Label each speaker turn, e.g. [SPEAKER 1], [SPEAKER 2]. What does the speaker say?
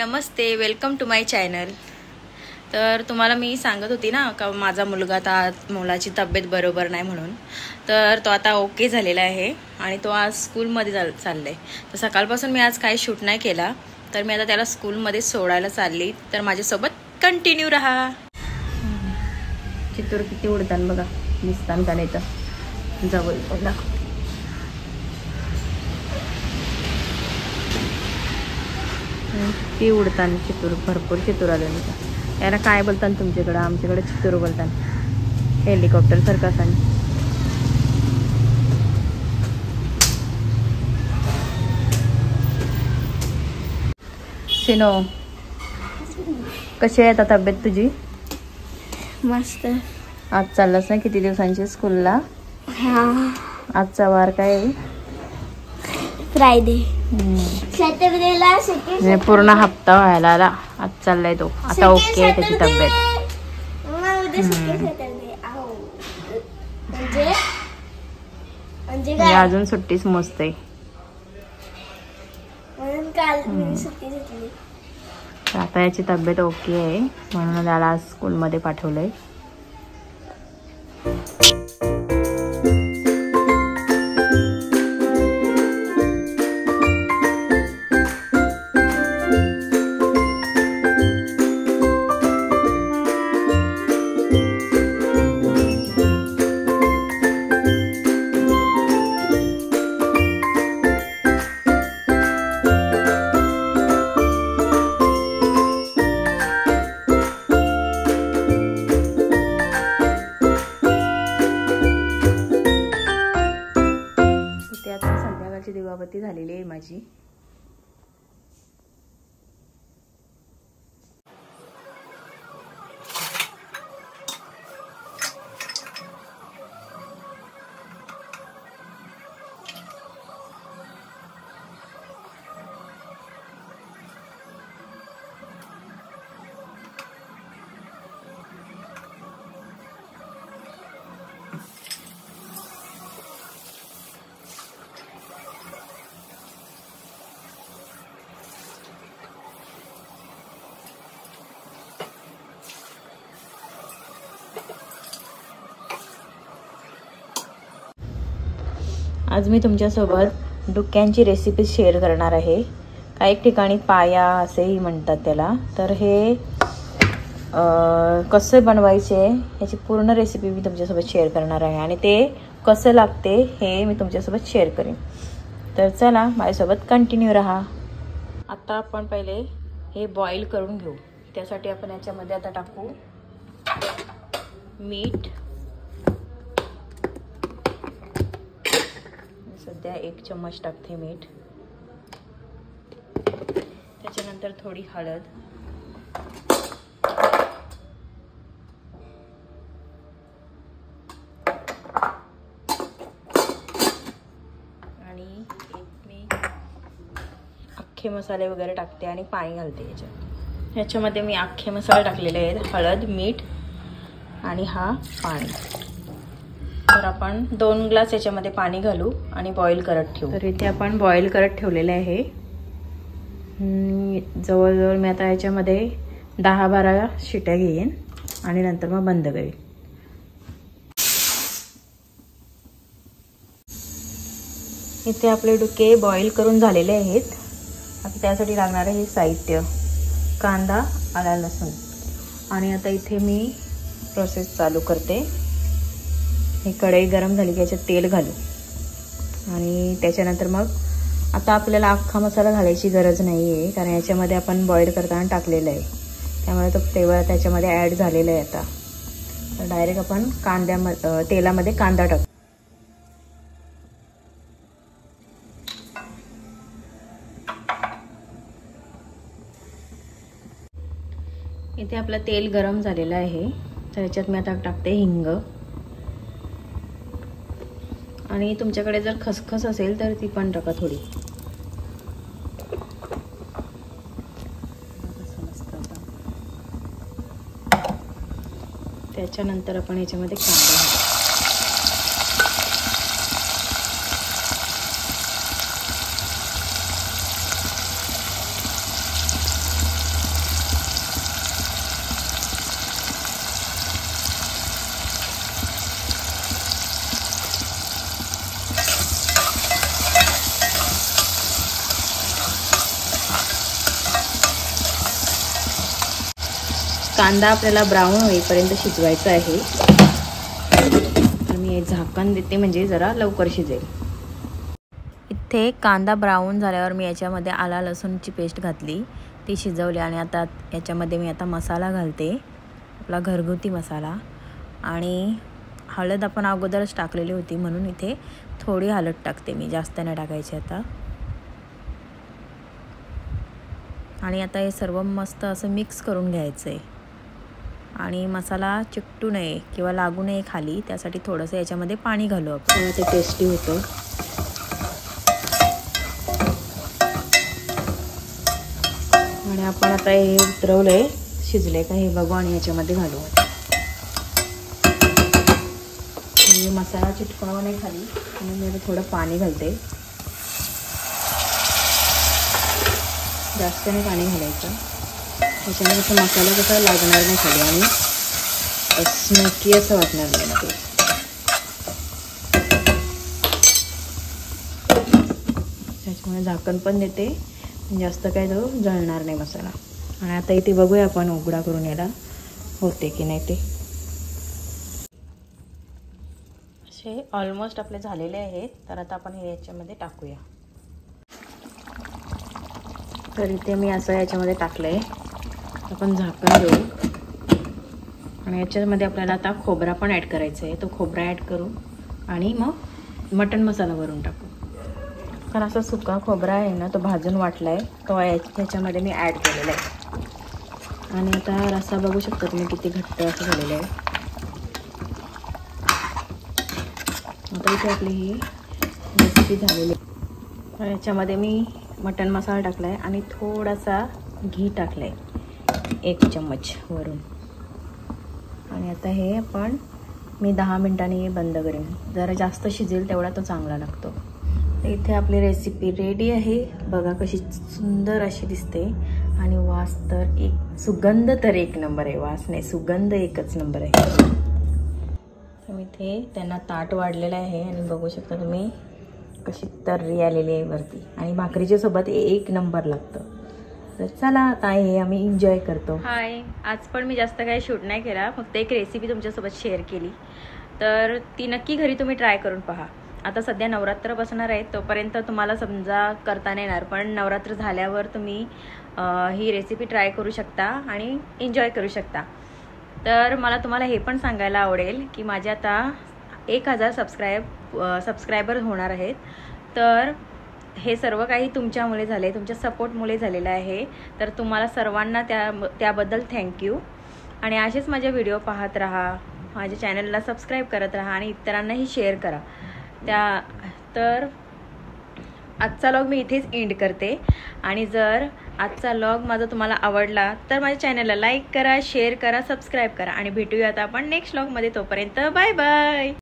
[SPEAKER 1] Namaste, welcome to my channel. तर तुम्हाला मी सांगत होती ना का माझा मुलगा मुलाची तब्येत बरोबर नाही म्हणून, तर तो आता ओके झालेला आहे आणि तो आज स्कूलमध्ये चाललाय। तर सकाळपासून मी आज काही शूट नाही केला, तर मी आता त्याला स्कूलमध्ये सोडायला चालली। तर माझ्यासोबत कंटिन्यू रहा। चित्तूर किती उडतात बघा, दिसतात त्याला इथं जवळ बघा। ती उडतात चित्तूर, भरपूर चित्तूर आले नाही। याला काय बोलतात तुमच्याकडे? आमच्याकडे चित्तूर बोलतात, हेलिकॉप्टर सारखं असं। सिनो, कशी आहे आता तब्येत तुझी?
[SPEAKER 2] मस्त।
[SPEAKER 1] आज चाललास ना किती दिवसांची स्कूलला?
[SPEAKER 2] हां।
[SPEAKER 1] आजचा वार काय आहे?
[SPEAKER 2] फ्रायडे। सॅटरडेला सुट्टी,
[SPEAKER 1] पूर्ण हप्ता व्हायला आला। आज चाललाय तो, आता ओके आहे त्याची तब्येत। म्हणजे अजून सुट्टीच मस्त आहे। आता याची तब्येत ओके आहे म्हणून त्याला आज स्कूलमध्ये पाठवलंय। संध्याकाळची दिवाबत्ती झालेली आहे माझी। आज मी तुमच्यासोबत डुक्यांची रेसिपी शेअर करणार आहे। काही ठिकाणी पाया असेही म्हणतात त्याला। तर हे कसे बनवायचे याची पूर्ण रेसिपी मी तुमच्यासोबत शेअर करणार आहे आणि ते कसं लागते हे मी तुमच्यासोबत शेअर करेन। तर चला माझ्यासोबत कंटिन्यू रहा। आता आपण पहिले हे बॉईल करून घेऊ। त्यासाठी आपण याच्यामध्ये आता टाकू मीठ। सध्या 1 चम्मच टाकते मीठ। त्याच्यानंतर थोडी हळद, आणि मी अख्खे मसाले वगैरे टाकते आणि पाणी घालते याच्यात। याच्यामध्ये मी अख्खे मसाले टाकलेले आहेत, हळद, मीठ आणि हा पाणी। तर आपण 2 ग्लास याच्यामध्ये पाणी घालू आणि बॉईल करत ठेवू। तर इथे आपण बॉईल करत ठेवलेले आहे। जवळजवळ मी आता याच्यामध्ये 10-12 शिट्या घेईन आणि नंतर मग बंद करेन। इथे आपले डुके बॉईल करून झालेले आहेत। आता त्यासाठी लागणारे हे साहित्य: कांदा, आला, लसूण। आणि आता इथे मी प्रोसेस चालू करते। ही कढई गरम झाली की याच्यात तेल घालू आणि त्याच्यानंतर मग आता आपल्याला अख्खा मसाला घालायची गरज नाही आहे, कारण याच्यामध्ये आपण बॉईल करताना टाकलेलं आहे, त्यामुळे तो फ्लेवर त्याच्यामध्ये ॲड झालेला आहे। आता तर डायरेक्ट आपण तेलामध्ये कांदा टाकू। इथे आपलं तेल गरम झालेलं आहे, तर याच्यात मी आता टाकते हिंग। आणि तुमच्याकडे जर खसखस असेल तर ती पण टाका थोडी। त्याच्यानंतर आपण याच्यामध्ये कांदा घालू। कांदा आपल्याला ब्राऊन होईपर्यंत शिजवायचा आहे. तर मी झाकण देते म्हणजे जरा लवकर शिजेल. इथे कांदा ब्राऊन झाल्यावर मी याच्यामध्ये आला लसूणची पेस्ट घातली, ती शिजवली. आणि आता याच्यामध्ये मी आता मसाला घालते, आपला घरगुती मसाला. आणि हळद आपण अगोदरच टाकलेली होती म्हणून इथे थोडी हळद टाकते मी, जास्त नाही टाकायची आता. आणि आता हे सर्व मस्त असं मिक्स करून घ्यायचं आहे. आणि मसाला चिकटू नये किंवा लागू नये खाली, त्यासाठी थोडंसं याच्यामध्ये पाणी घालू आपण, ते टेस्टी होतं. आणि आपण आता हे उतरवलंय, शिजले का हे बघू आणि याच्यामध्ये घालू. मसाला चिटकावा नाही खाली म्हणून मी थोडं पाणी घालते, जास्त नाही पाणी घालायचं. त्याच्यामुळे कसं मसाला कसा लागणार नाही खाली आणि स्मोकी असं वाटणार नाही ना ते. त्याच्यामुळे झाकण पण देते, जास्त काय तो जळणार नाही मसाला. आणि आता इथे बघूया आपण उघडा करून याला होते की नाही ते. असे ऑलमोस्ट आपले झालेले आहेत. तर आता आपण हे याच्यामध्ये टाकूया. तर इथे मी असं याच्यामध्ये टाकलं आहे. आपण झाकण देऊ आणि याच्यामध्ये आपल्याला आता खोबरा पण ॲड करायचा आहे. तो खोबरा ॲड करू आणि मग मटण मसाला वरून टाकू. तर असा सुका खोबरा आहे ना, तो भाजून वाटला आहे, तो याच्यामध्ये मी ॲड केलेला आहे. आणि आता रस्सा बघू शकता तुम्ही किती घट्ट असं झालेलं आहे. आता इथे आपली ही रेसिपी झालेली आहे. याच्यामध्ये मी मटण मसाला टाकला आहे आणि थोडासा घी टाकलं आहे, 1 चम्मच वरून. आणि आता हे आपण मी 10 मिनिटांनी बंद करेन. जरा जास्त शिजेल तेवढा तो चांगला लागतो. इथे आपली रेसिपी रेडी आहे. बघा कशी सुंदर अशी दिसते. आणि वास तर सुगंध तर 1 नंबर आहे. वास नाही, सुगंध 1च नंबर आहे. तर इथे त्यांना ताट वाढलेलं आहे आणि बघू शकता तुम्ही कशी तर्री आलेली आहे वरती. आणि भाकरीच्या सोबत 1 नंबर लागतं. तर चला आता हे आम्ही एन्जॉय करतो. हाय, आज पण मी जास्त काही शूट नाही केला, फक्त एक रेसिपी तुमच्यासोबत शेअर केली. तर ती नक्की घरी तुम्ही ट्राय करून पहा. आता सध्या नवरात्र बसणार आहे, तोपर्यंत तुम्हाला समजा करता नाही येणार, पण नवरात्र झाल्यावर तुम्ही ही रेसिपी ट्राय करू शकता आणि एन्जॉय करू शकता. तर मला तुम्हाला हे पण सांगायला आवडेल की माझे आता 1000 सबस्क्रायबर होणार आहेत. तर हे सर्व काही तुमच्यामुळे झाले, तुमच्या सपोर्टमुळे झालेलं आहे. तर तुम्हाला सर्वांना त्याबद्दल थँक्यू. आणि असेच माझे व्हिडिओ पाहत राहा, माझ्या चॅनलला सबस्क्राईब करत राहा आणि इतरांनाही शेअर करा. तर आजचा व्लॉग मी इथेच एंड करते. आणि जर आजचा व्लॉग माझा तुम्हाला आवडला तर माझ्या चॅनलला लाईक करा, शेअर करा, सबस्क्राईब करा. आणि भेटूयात आपण नेक्स्ट व्लॉगमध्ये. तोपर्यंत बाय बाय.